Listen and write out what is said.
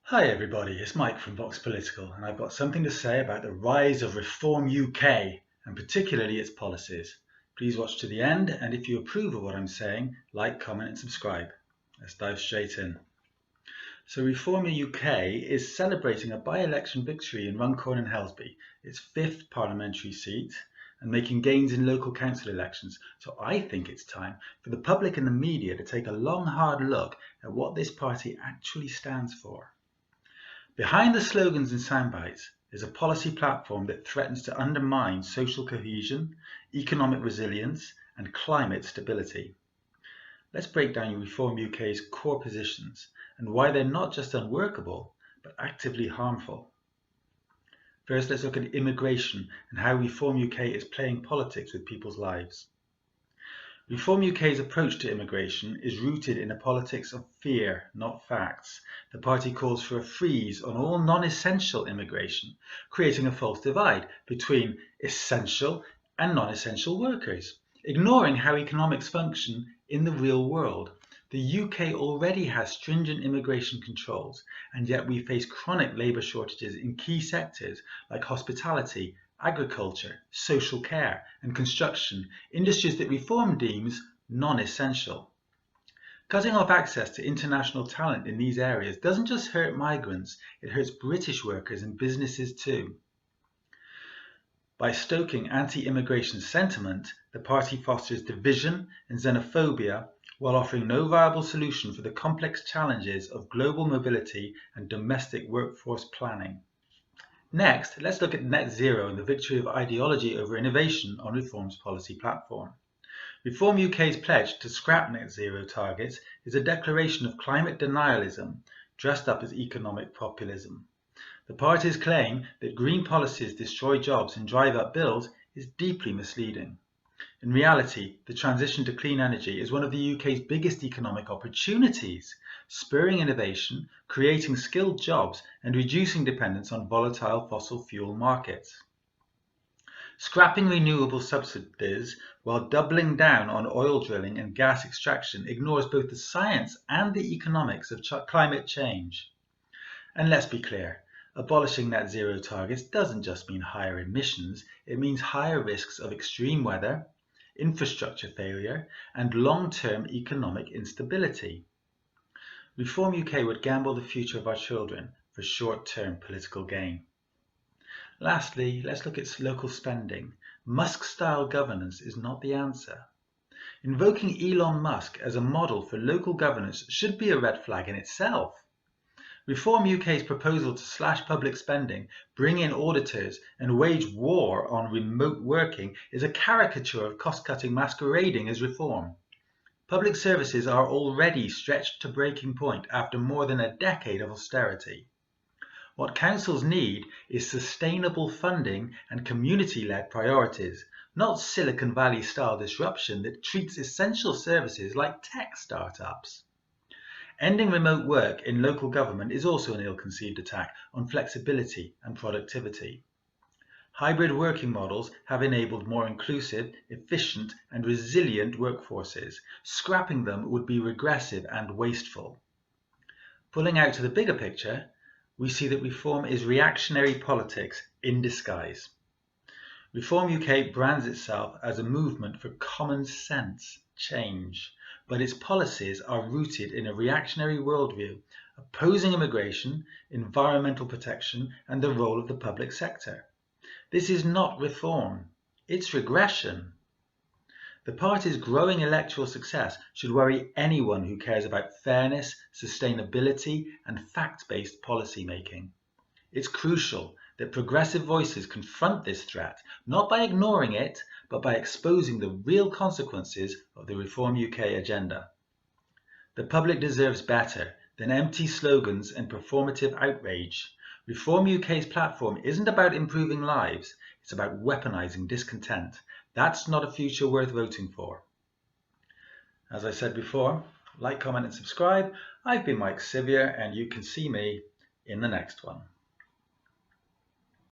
Hi everybody, it's Mike from Vox Political, and I've got something to say about the rise of Reform UK, and particularly its policies. Please watch to the end, and if you approve of what I'm saying, like, comment and subscribe. Let's dive straight in. So Reform UK is celebrating a by-election victory in Runcorn and Helsby, its 5th parliamentary seat, and making gains in local council elections. So I think it's time for the public and the media to take a long, hard look at what this party actually stands for. Behind the slogans and soundbites is a policy platform that threatens to undermine social cohesion, economic resilience, and climate stability. Let's break down Reform UK's core positions and why they're not just unworkable, but actively harmful. First, let's look at immigration and how Reform UK is playing politics with people's lives. Reform UK's approach to immigration is rooted in a politics of fear, not facts. The party calls for a freeze on all non-essential immigration, creating a false divide between essential and non-essential workers, ignoring how economics function in the real world. The UK already has stringent immigration controls, and yet we face chronic labour shortages in key sectors like hospitality, agriculture, social care, and construction, industries that Reform deems non-essential. Cutting off access to international talent in these areas doesn't just hurt migrants, it hurts British workers and businesses too. By stoking anti-immigration sentiment, the party fosters division and xenophobia while offering no viable solution for the complex challenges of global mobility and domestic workforce planning. Next, let's look at net zero and the victory of ideology over innovation on Reform's policy platform. Reform UK's pledge to scrap net zero targets is a declaration of climate denialism dressed up as economic populism. The party's claim that green policies destroy jobs and drive up bills is deeply misleading. In reality, the transition to clean energy is one of the UK's biggest economic opportunities, spurring innovation, creating skilled jobs, and reducing dependence on volatile fossil fuel markets. Scrapping renewable subsidies while doubling down on oil drilling and gas extraction ignores both the science and the economics of climate change. And let's be clear, abolishing net zero targets doesn't just mean higher emissions, it means higher risks of extreme weather, infrastructure failure, and long-term economic instability. Reform UK would gamble the future of our children for short-term political gain. Lastly, let's look at local spending. Musk-style governance is not the answer. Invoking Elon Musk as a model for local governance should be a red flag in itself. Reform UK's proposal to slash public spending, bring in auditors, and wage war on remote working is a caricature of cost-cutting masquerading as reform. Public services are already stretched to breaking point after more than a decade of austerity. What councils need is sustainable funding and community-led priorities, not Silicon Valley-style disruption that treats essential services like tech startups. Ending remote work in local government is also an ill-conceived attack on flexibility and productivity. Hybrid working models have enabled more inclusive, efficient, and resilient workforces. Scrapping them would be regressive and wasteful. Pulling out to the bigger picture, we see that Reform is reactionary politics in disguise. Reform UK brands itself as a movement for common sense change, but its policies are rooted in a reactionary worldview, opposing immigration, environmental protection, and the role of the public sector. This is not reform, it's regression. The party's growing electoral success should worry anyone who cares about fairness, sustainability, and fact-based policy making. It's crucial that progressive voices confront this threat, not by ignoring it, but by exposing the real consequences of the Reform UK agenda. The public deserves better than empty slogans and performative outrage. Reform UK's platform isn't about improving lives, it's about weaponizing discontent. That's not a future worth voting for. As I said before, like, comment and subscribe. I've been Mike Sivier, and you can see me in the next one.